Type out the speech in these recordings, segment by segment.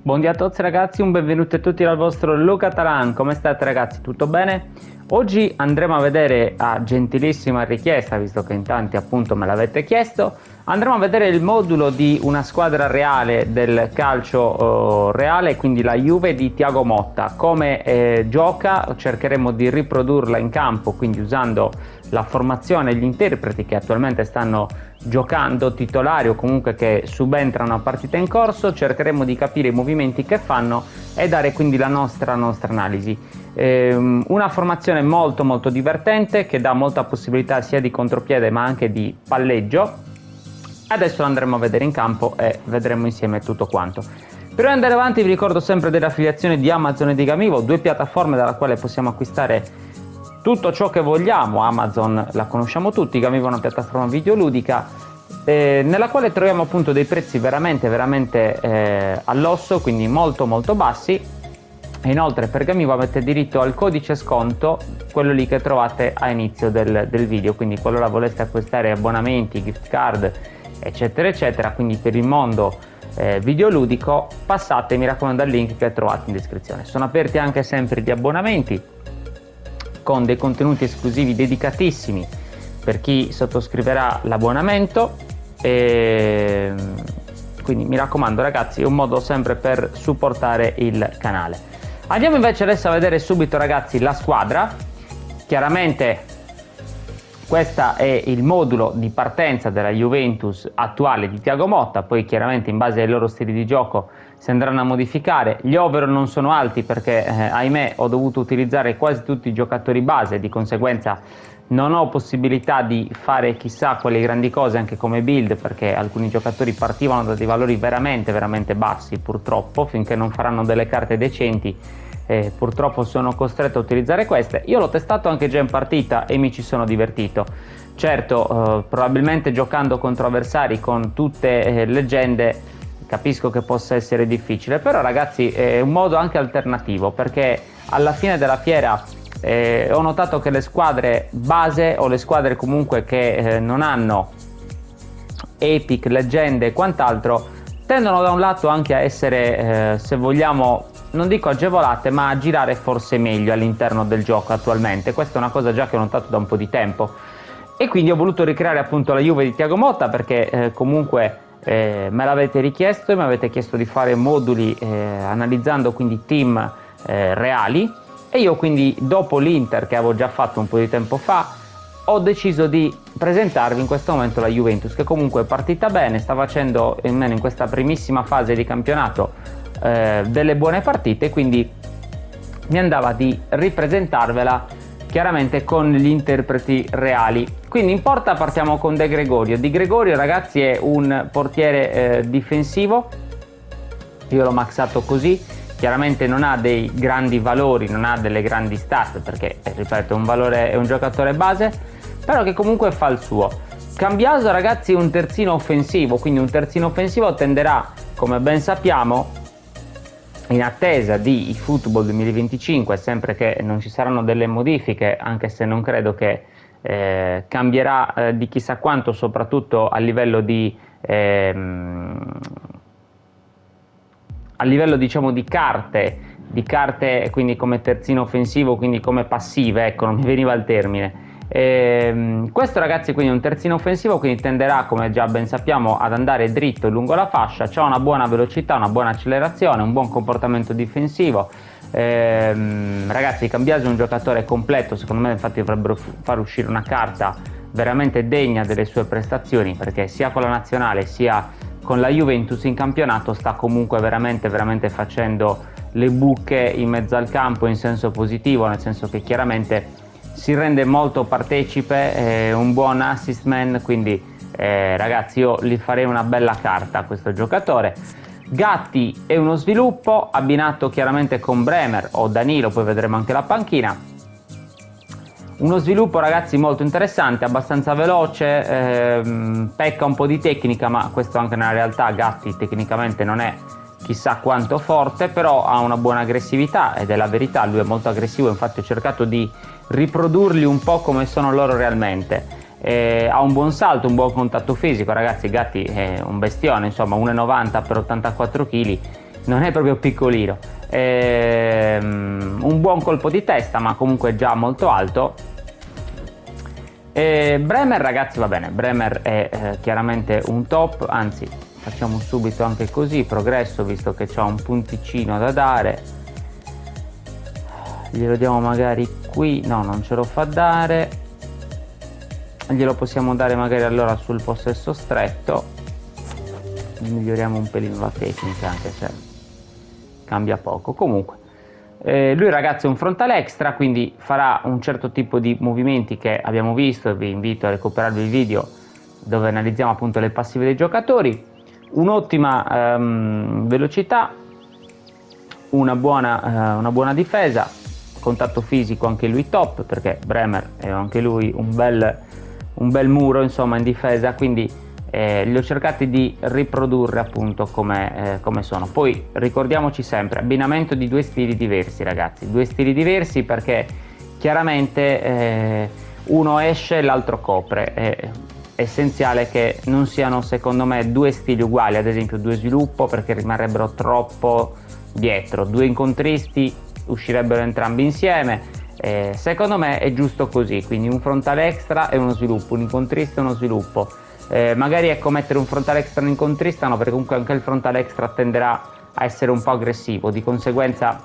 Buongiorno a tutti ragazzi, un benvenuto a tutti dal vostro Luca Talan. Come state ragazzi? Tutto bene? Oggi andremo a vedere, a gentilissima richiesta, visto che in tanti appunto me l'avete chiesto, andremo a vedere il modulo di una squadra reale del calcio reale, quindi la Juve di Thiago Motta. Come gioca, cercheremo di riprodurla in campo, quindi usando la formazione e gli interpreti che attualmente stanno giocando, titolari o comunque che subentrano a partita in corso. Cercheremo di capire i movimenti che fanno e dare quindi la nostra analisi. Una formazione molto divertente che dà molta possibilità sia di contropiede ma anche di palleggio. Adesso andremo a vedere in campo e vedremo insieme tutto quanto. Per andare avanti vi ricordo sempre delle affiliazioni di Amazon e di Gamivo, due piattaforme dalla quale possiamo acquistare tutto ciò che vogliamo. Amazon la conosciamo tutti, Gamivo è una piattaforma videoludica nella quale troviamo appunto dei prezzi veramente all'osso, quindi molto bassi. E inoltre per Gamivo avete diritto al codice sconto, quello lì che trovate a inizio del video, quindi qualora voleste acquistare abbonamenti, gift card eccetera, quindi per il mondo videoludico, passate, mi raccomando, al link che trovate in descrizione. Sono aperti anche sempre gli abbonamenti con dei contenuti esclusivi dedicatissimi per chi sottoscriverà l'abbonamento, e quindi mi raccomando ragazzi, è un modo sempre per supportare il canale. Andiamo invece adesso a vedere subito ragazzi la squadra. Chiaramente questo è il modulo di partenza della Juventus attuale di Thiago Motta, poi chiaramente in base ai loro stili di gioco si andranno a modificare. Gli over non sono alti perché ahimè ho dovuto utilizzare quasi tutti i giocatori base, di conseguenza non ho possibilità di fare chissà quelle grandi cose anche come build, perché alcuni giocatori partivano da dei valori veramente bassi, purtroppo. Finché non faranno delle carte decenti purtroppo sono costretto a utilizzare queste. Io l'ho testato anche già in partita e mi ci sono divertito. Certo, probabilmente giocando contro avversari con tutte leggende capisco che possa essere difficile, però ragazzi è un modo anche alternativo, perché alla fine della fiera ho notato che le squadre base o le squadre comunque che non hanno epic, leggende e quant'altro tendono da un lato anche a essere se vogliamo, non dico agevolate, ma a girare forse meglio all'interno del gioco attualmente. Questa è una cosa già che ho notato da un po' di tempo e quindi ho voluto ricreare appunto la Juve di Thiago Motta, perché comunque me l'avete richiesto e mi avete chiesto di fare moduli analizzando quindi team reali, e io quindi dopo l'Inter che avevo già fatto un po' di tempo fa ho deciso di presentarvi in questo momento la Juventus, che comunque è partita bene, sta facendo almeno in questa primissima fase di campionato delle buone partite, quindi mi andava di ripresentarvela chiaramente con gli interpreti reali. Quindi in porta partiamo con De Gregorio. Di Gregorio ragazzi è un portiere difensivo, io l'ho maxato così. Chiaramente non ha dei grandi valori, non ha delle grandi stat, perché ripeto è un giocatore base, però che comunque fa il suo. Cambiaso ragazzi è un terzino offensivo, quindi un terzino offensivo tenderà, come ben sappiamo, in attesa di eFootball 2025, sempre che non ci saranno delle modifiche, anche se non credo che cambierà di chissà quanto, soprattutto a livello diciamo di carte, quindi come terzino offensivo, quindi come passive, ecco, non mi veniva il termine. Questo ragazzi quindi è un terzino offensivo, quindi tenderà, come già ben sappiamo, ad andare dritto lungo la fascia. C'ha una buona velocità, una buona accelerazione, un buon comportamento difensivo. Ragazzi, Cambiaso è un giocatore completo, secondo me infatti dovrebbero far uscire una carta veramente degna delle sue prestazioni, perché sia con la nazionale sia con la Juventus in campionato sta comunque veramente facendo le buche in mezzo al campo in senso positivo, nel senso che chiaramente si rende molto partecipe, un buon assist man, quindi ragazzi io gli farei una bella carta a questo giocatore. Gatti è uno sviluppo abbinato chiaramente con Bremer o Danilo, poi vedremo anche la panchina. Uno sviluppo ragazzi molto interessante, abbastanza veloce, pecca un po' di tecnica, ma questo anche nella realtà. Gatti tecnicamente non è chissà quanto forte, però ha una buona aggressività, ed è la verità, lui è molto aggressivo, infatti ho cercato di riprodurli un po' come sono loro realmente. Ha un buon salto, un buon contatto fisico, ragazzi. Gatti è un bestione, insomma 1,90 per 84 kg, non è proprio piccolino. Un buon colpo di testa, ma comunque già molto alto. Bremer, ragazzi, va bene, Bremer è chiaramente un top, anzi facciamo subito anche così, progresso, visto che c'ha un punticino da dare, glielo diamo magari qui, no, non ce lo fa dare, glielo possiamo dare magari allora sul possesso stretto, miglioriamo un pelino la tecnica, anche se cambia poco. Comunque lui, ragazzi, è un frontal extra, quindi farà un certo tipo di movimenti che abbiamo visto, e vi invito a recuperarvi il video dove analizziamo appunto le passive dei giocatori. Un'ottima velocità, una buona difesa, contatto fisico anche lui top, perché Bremer è anche lui un bel muro, insomma, in difesa, quindi li ho cercati di riprodurre appunto come sono. Poi ricordiamoci sempre, abbinamento di due stili diversi, ragazzi, due stili diversi, perché chiaramente uno esce e l'altro copre. È essenziale che non siano, secondo me, due stili uguali, ad esempio due sviluppo, perché rimarrebbero troppo dietro, due incontristi uscirebbero entrambi insieme. Secondo me è giusto così, quindi un frontale extra e uno sviluppo, un incontrista e uno sviluppo. Magari, ecco, mettere un frontale extra e un incontrista no, perché comunque anche il frontale extra tenderà a essere un po' aggressivo, di conseguenza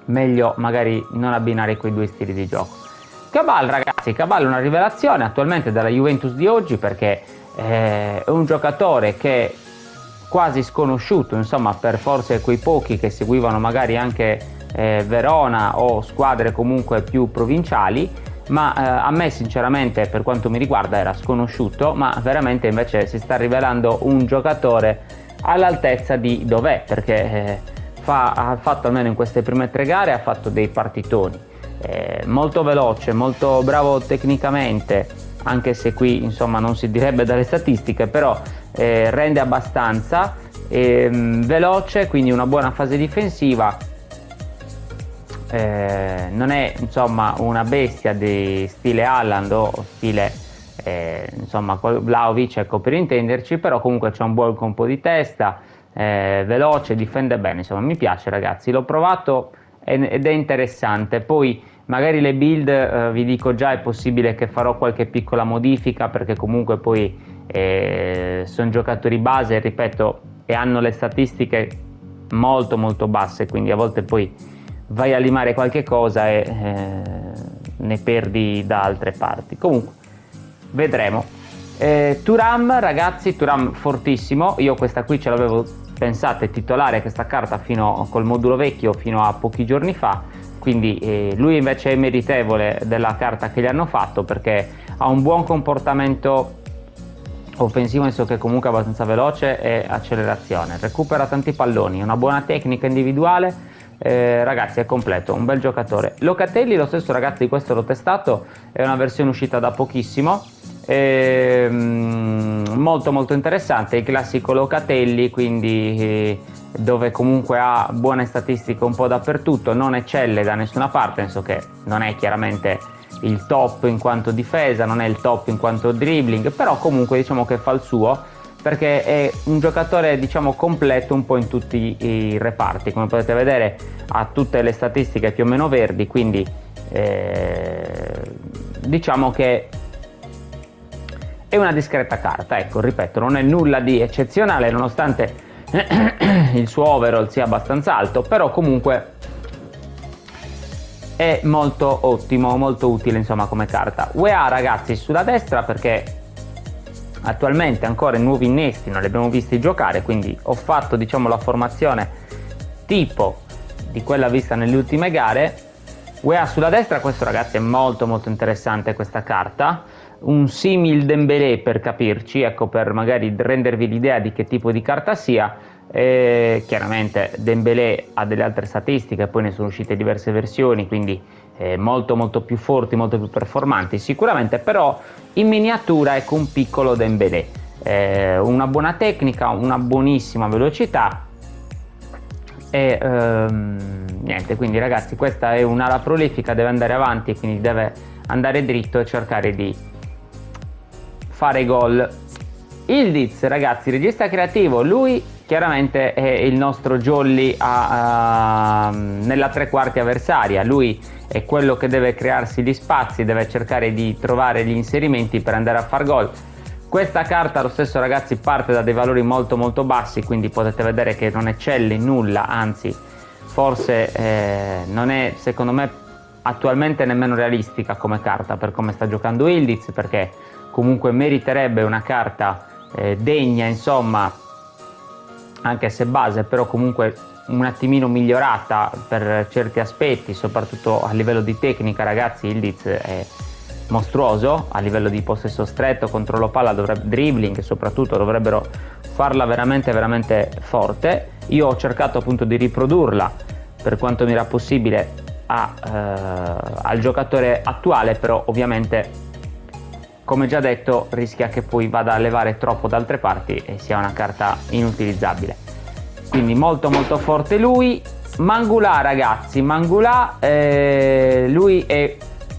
meglio magari non abbinare quei due stili di gioco. Cabal, ragazzi, Cabal è una rivelazione attualmente dalla Juventus di oggi, perché è un giocatore che è quasi sconosciuto, insomma, per forse quei pochi che seguivano magari anche Verona o squadre comunque più provinciali, ma a me sinceramente, per quanto mi riguarda, era sconosciuto, ma veramente invece si sta rivelando un giocatore all'altezza di dov'è, perché ha fatto, almeno in queste prime 3 gare, ha fatto dei partitoni, molto veloce, molto bravo tecnicamente, anche se qui insomma non si direbbe dalle statistiche, però rende abbastanza, veloce, quindi una buona fase difensiva. Non è insomma una bestia di stile Haaland o stile insomma Vlahovic, ecco, per intenderci, però comunque c'è un buon colpo di testa, veloce, difende bene, insomma mi piace, ragazzi, l'ho provato ed è interessante. Poi magari le build, vi dico già, è possibile che farò qualche piccola modifica, perché comunque poi sono giocatori base, ripeto, e hanno le statistiche molto molto basse, quindi a volte poi vai a limare qualche cosa e ne perdi da altre parti. Comunque vedremo. Thuram, ragazzi, Thuram fortissimo, io questa qui ce l'avevo, pensate, titolare questa carta col modulo vecchio fino a pochi giorni fa, quindi lui invece è meritevole della carta che gli hanno fatto, perché ha un buon comportamento offensivo, nel senso che comunque è abbastanza veloce, e accelerazione, recupera tanti palloni, una buona tecnica individuale. Ragazzi, è completo, un bel giocatore. Locatelli lo stesso, ragazzi, questo l'ho testato, è una versione uscita da pochissimo, molto molto interessante, il classico Locatelli, quindi dove comunque ha buone statistiche un po' dappertutto, non eccelle da nessuna parte, nel senso che non è chiaramente il top in quanto difesa, non è il top in quanto dribbling, però comunque diciamo che fa il suo, perché è un giocatore, diciamo, completo un po' in tutti i reparti. Come potete vedere, ha tutte le statistiche più o meno verdi, quindi diciamo che è una discreta carta, ecco, ripeto, non è nulla di eccezionale, nonostante il suo overall sia abbastanza alto, però comunque è molto ottimo, molto utile, insomma, come carta. UEA, ragazzi, sulla destra, perché attualmente ancora i nuovi innesti non li abbiamo visti giocare, quindi ho fatto, diciamo, la formazione tipo di quella vista nelle ultime gare. UEA sulla destra, questo, ragazzi, è molto molto interessante questa carta, un simil Dembélé, per capirci, ecco, per magari rendervi l'idea di che tipo di carta sia. Chiaramente Dembélé ha delle altre statistiche, poi ne sono uscite diverse versioni, quindi molto molto più forti, molto più performanti sicuramente, però in miniatura, ecco, un piccolo Dembélé, una buona tecnica, una buonissima velocità e niente, quindi ragazzi, questa è un'ala prolifica, deve andare avanti, quindi deve andare dritto e cercare di fare gol. Ildiz, ragazzi, regista creativo, lui chiaramente è il nostro Jolly nella tre quarti avversaria. Lui è quello che deve crearsi gli spazi, deve cercare di trovare gli inserimenti per andare a far gol. Questa carta lo stesso, ragazzi, parte da dei valori molto molto bassi, quindi potete vedere che non eccelle in nulla, anzi forse non è, secondo me, attualmente nemmeno realistica come carta per come sta giocando Yıldız, perché comunque meriterebbe una carta degna, insomma, anche se base, però comunque un attimino migliorata per certi aspetti, soprattutto a livello di tecnica. Ragazzi, Yıldız è mostruoso a livello di possesso stretto, controllo palla, dribbling, soprattutto dovrebbero farla veramente veramente forte. Io ho cercato appunto di riprodurla per quanto mi era possibile al giocatore attuale, però ovviamente, come già detto, rischia che poi vada a levare troppo da altre parti e sia una carta inutilizzabile. Quindi molto molto forte lui. Mangula, ragazzi, Mangula, lui è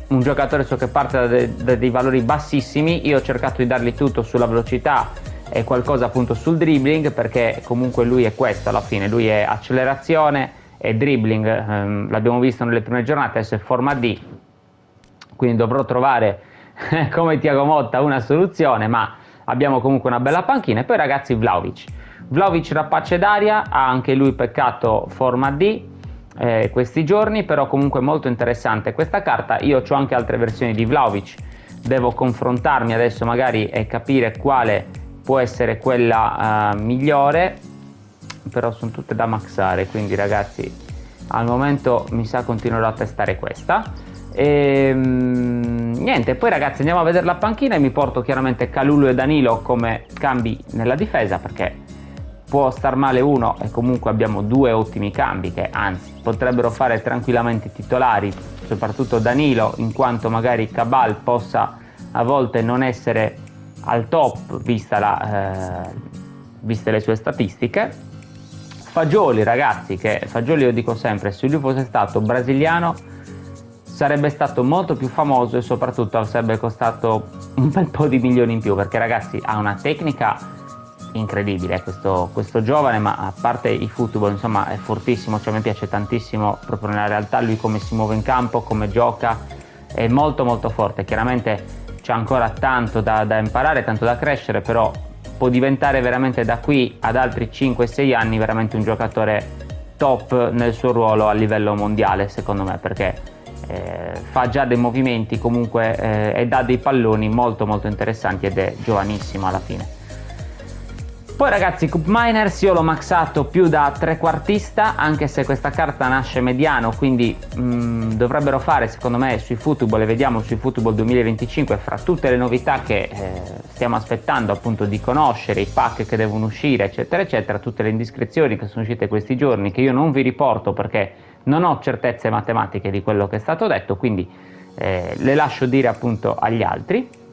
un giocatore che parte da dei valori bassissimi. Io ho cercato di dargli tutto sulla velocità e qualcosa appunto sul dribbling, perché comunque lui è questo alla fine, lui è accelerazione e dribbling, l'abbiamo visto nelle prime giornate, adesso è forma D, quindi dovrò trovare come Thiago Motta una soluzione, ma abbiamo comunque una bella panchina. E poi, ragazzi, Vlahovic rapace d'aria, ha anche lui peccato forma D questi giorni, però comunque molto interessante questa carta. Io ho anche altre versioni di Vlahovic, devo confrontarmi adesso magari e capire quale può essere quella migliore, però sono tutte da maxare, quindi ragazzi al momento mi sa continuerò a testare questa. E niente, poi ragazzi andiamo a vedere la panchina e mi porto chiaramente Kalulu e Danilo come cambi nella difesa, perché può star male uno e comunque abbiamo due ottimi cambi che anzi potrebbero fare tranquillamente titolari, soprattutto Danilo, in quanto magari Cabal possa a volte non essere al top viste le sue statistiche. Fagioli, ragazzi, che Fagioli, io dico sempre, se lui fosse stato brasiliano sarebbe stato molto più famoso e soprattutto sarebbe costato un bel po' di milioni in più, perché ragazzi ha una tecnica incredibile questo giovane, ma a parte i football insomma è fortissimo, cioè mi piace tantissimo proprio nella realtà lui come si muove in campo, come gioca, è molto molto forte. Chiaramente c'è ancora tanto da imparare, tanto da crescere, però può diventare veramente da qui ad altri 5-6 anni veramente un giocatore top nel suo ruolo a livello mondiale, secondo me, perché fa già dei movimenti comunque e dà dei palloni molto molto interessanti ed è giovanissimo alla fine. Poi, ragazzi, Cup Miners io l'ho maxato più da trequartista, anche se questa carta nasce mediano, quindi dovrebbero fare, secondo me, sui football, e vediamo sui football 2025, fra tutte le novità che stiamo aspettando appunto di conoscere, i pack che devono uscire, eccetera eccetera, tutte le indiscrezioni che sono uscite questi giorni, che io non vi riporto perché non ho certezze matematiche di quello che è stato detto, quindi le lascio dire appunto agli altri.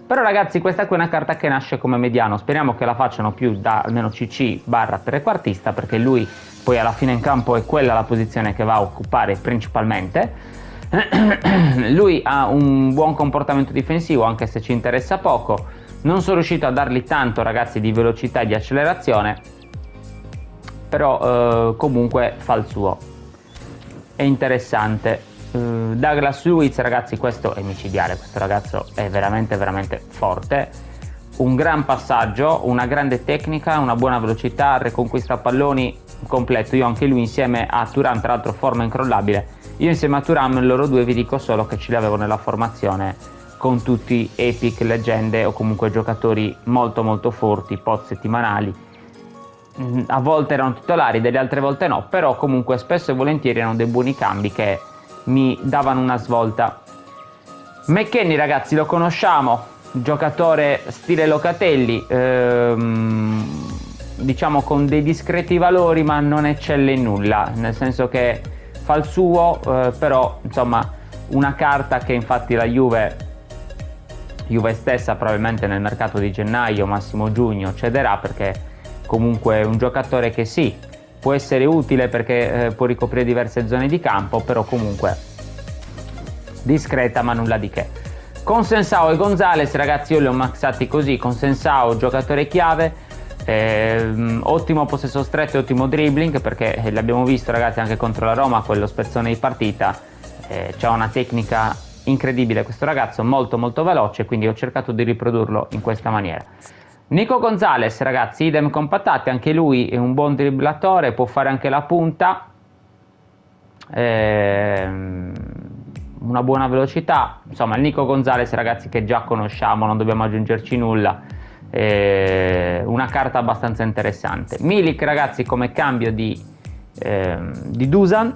Però, ragazzi, questa qui è una carta che nasce come mediano, speriamo che la facciano più da almeno CC barra trequartista, perché lui poi alla fine in campo è quella la posizione che va a occupare principalmente. Lui ha un buon comportamento difensivo, anche se ci interessa poco. Non sono riuscito a dargli tanto, ragazzi, di velocità e di accelerazione, però comunque fa il suo, è interessante. Douglas Luiz, ragazzi, questo è micidiale, questo ragazzo è veramente veramente forte, un gran passaggio, una grande tecnica, una buona velocità, reconquista palloni completo. Io anche lui insieme a Thuram, tra l'altro forma incrollabile, io insieme a Thuram, loro due vi dico solo che ce li avevo nella formazione con tutti epic, leggende o comunque giocatori molto molto forti, pot settimanali. A volte erano titolari, delle altre volte no, però comunque spesso e volentieri erano dei buoni cambi che mi davano una svolta. McKennie, ragazzi, lo conosciamo, giocatore stile Locatelli, diciamo con dei discreti valori, ma non eccelle in nulla, nel senso che fa il suo, però insomma una carta che infatti la Juve stessa probabilmente nel mercato di gennaio, massimo giugno, cederà, perché comunque è un giocatore che sì, può essere utile perché può ricoprire diverse zone di campo, però comunque discreta, ma nulla di che. Con Sensao e Gonzalez, ragazzi, io li ho maxati così. Con Sensao, giocatore chiave, Ottimo possesso stretto e ottimo dribbling, perché l'abbiamo visto ragazzi anche contro la Roma, quello spezzone di partita. C'ha una tecnica incredibile questo ragazzo, molto molto veloce, quindi ho cercato di riprodurlo in questa maniera. Nico Gonzalez ragazzi, idem compattati, anche lui è un buon dribblatore, può fare anche la punta, una buona velocità, insomma il Nico Gonzalez ragazzi che già conosciamo, non dobbiamo aggiungerci nulla, una carta abbastanza interessante. Milik ragazzi come cambio di Dusan,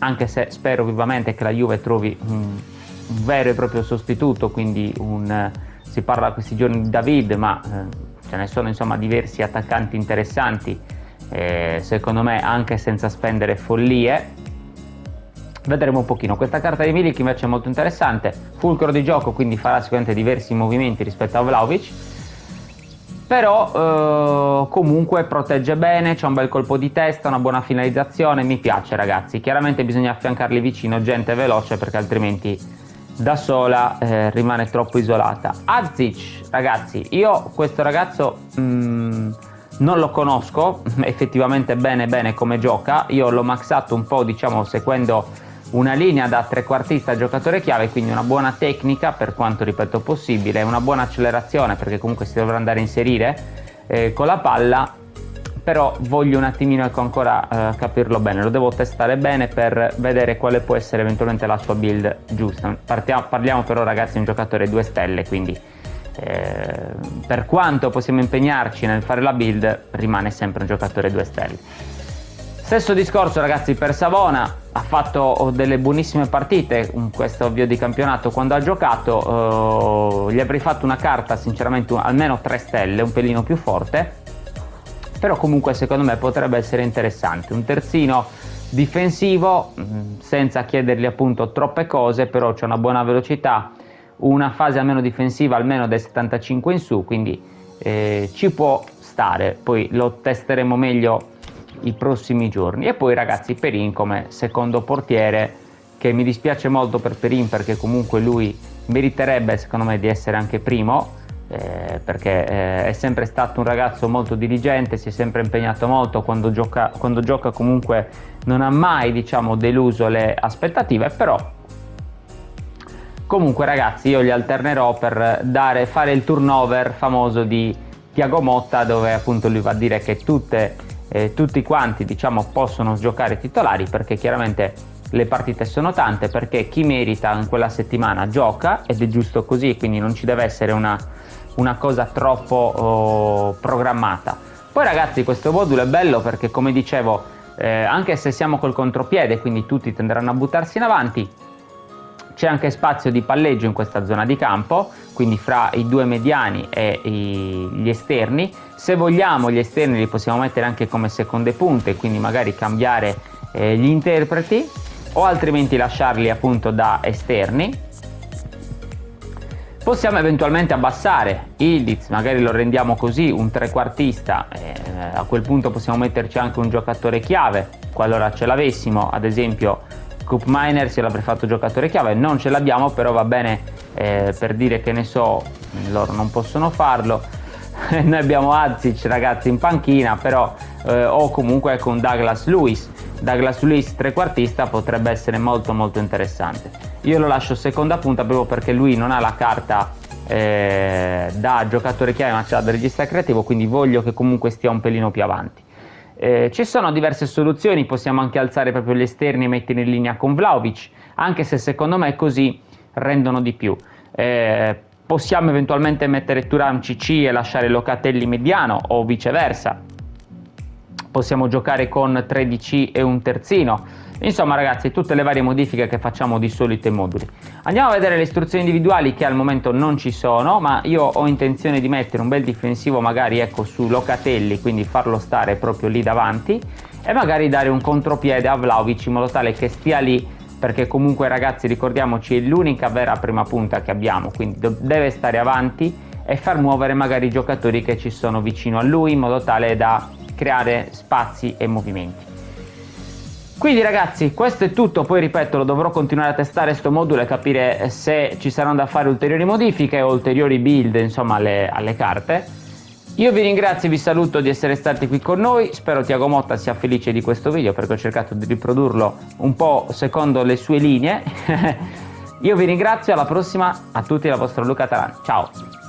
anche se spero vivamente che la Juve trovi un vero e proprio sostituto, quindi si parla questi giorni di David, ma ce ne sono insomma diversi attaccanti interessanti, secondo me anche senza spendere follie. Vedremo un pochino. Questa carta di Milik invece è molto interessante, fulcro di gioco, quindi farà sicuramente diversi movimenti rispetto a Vlahovic, però comunque protegge bene, c'è un bel colpo di testa, una buona finalizzazione, mi piace ragazzi. Chiaramente bisogna affiancarli vicino gente veloce, perché altrimenti da sola rimane troppo isolata. Azic ragazzi, io questo ragazzo non lo conosco effettivamente bene come gioca. Io l'ho maxato un po', diciamo, seguendo una linea da trequartista giocatore chiave, quindi una buona tecnica per quanto ripeto possibile, una buona accelerazione perché comunque si dovrà andare a inserire con la palla, però voglio un attimino ancora capirlo bene, lo devo testare bene per vedere quale può essere eventualmente la sua build giusta. Parliamo però ragazzi di un giocatore 2 stelle, quindi per quanto possiamo impegnarci nel fare la build, rimane sempre un giocatore 2 stelle. Stesso discorso ragazzi per Savona, ha fatto delle buonissime partite in questo avvio di campionato. Quando ha giocato gli avrei fatto una carta sinceramente almeno 3 stelle, un pelino più forte, però comunque secondo me potrebbe essere interessante, un terzino difensivo senza chiedergli appunto troppe cose, però c'è una buona velocità, una fase almeno difensiva almeno dai 75 in su, quindi ci può stare, poi lo testeremo meglio i prossimi giorni. E poi ragazzi Perin come secondo portiere, che mi dispiace molto per Perin perché comunque lui meriterebbe secondo me di essere anche primo, perché è sempre stato un ragazzo molto diligente, si è sempre impegnato molto, quando gioca comunque non ha mai diciamo deluso le aspettative, però comunque ragazzi io li alternerò per fare il turnover famoso di Thiago Motta, dove appunto lui va a dire che tutti quanti diciamo possono giocare titolari, perché chiaramente le partite sono tante, perché chi merita in quella settimana gioca ed è giusto così, quindi non ci deve essere una cosa troppo programmata. Poi ragazzi questo modulo è bello perché come dicevo anche se siamo col contropiede, quindi tutti tenderanno a buttarsi in avanti, c'è anche spazio di palleggio in questa zona di campo, quindi fra i due mediani e gli esterni. Se vogliamo gli esterni li possiamo mettere anche come seconde punte, quindi magari cambiare gli interpreti, o altrimenti lasciarli appunto da esterni. Possiamo eventualmente abbassare Ildiz, magari lo rendiamo così un trequartista, a quel punto possiamo metterci anche un giocatore chiave, qualora ce l'avessimo, ad esempio Koop Meiners io l'avrei fatto giocatore chiave, non ce l'abbiamo, però va bene per dire che ne so, loro non possono farlo. Noi abbiamo Azic ragazzi in panchina, però o comunque con Douglas Luiz trequartista potrebbe essere molto molto interessante. Io lo lascio seconda punta proprio perché lui non ha la carta da giocatore chiave, ma c'ha da regista creativo, quindi voglio che comunque stia un pelino più avanti. Ci sono diverse soluzioni, possiamo anche alzare proprio gli esterni e mettere in linea con Vlahovic, anche se secondo me così rendono di più. Possiamo eventualmente mettere Thuram CC e lasciare Locatelli mediano, o viceversa. Possiamo giocare con 13 e un terzino. Insomma ragazzi, tutte le varie modifiche che facciamo di solito ai moduli. Andiamo a vedere le istruzioni individuali, che al momento non ci sono, ma io ho intenzione di mettere un bel difensivo magari ecco su Locatelli, quindi farlo stare proprio lì davanti, e magari dare un contropiede a Vlahovic in modo tale che stia lì, perché comunque ragazzi ricordiamoci è l'unica vera prima punta che abbiamo, quindi deve stare avanti e far muovere magari i giocatori che ci sono vicino a lui in modo tale da creare spazi e movimenti. Quindi ragazzi questo è tutto, poi ripeto lo dovrò continuare a testare sto modulo e capire se ci saranno da fare ulteriori modifiche o ulteriori build insomma alle carte. Io vi ringrazio e vi saluto di essere stati qui con noi, spero Tiago Motta sia felice di questo video perché ho cercato di riprodurlo un po' secondo le sue linee. Io vi ringrazio, alla prossima, a tutti dal vostro Luca Taran, ciao!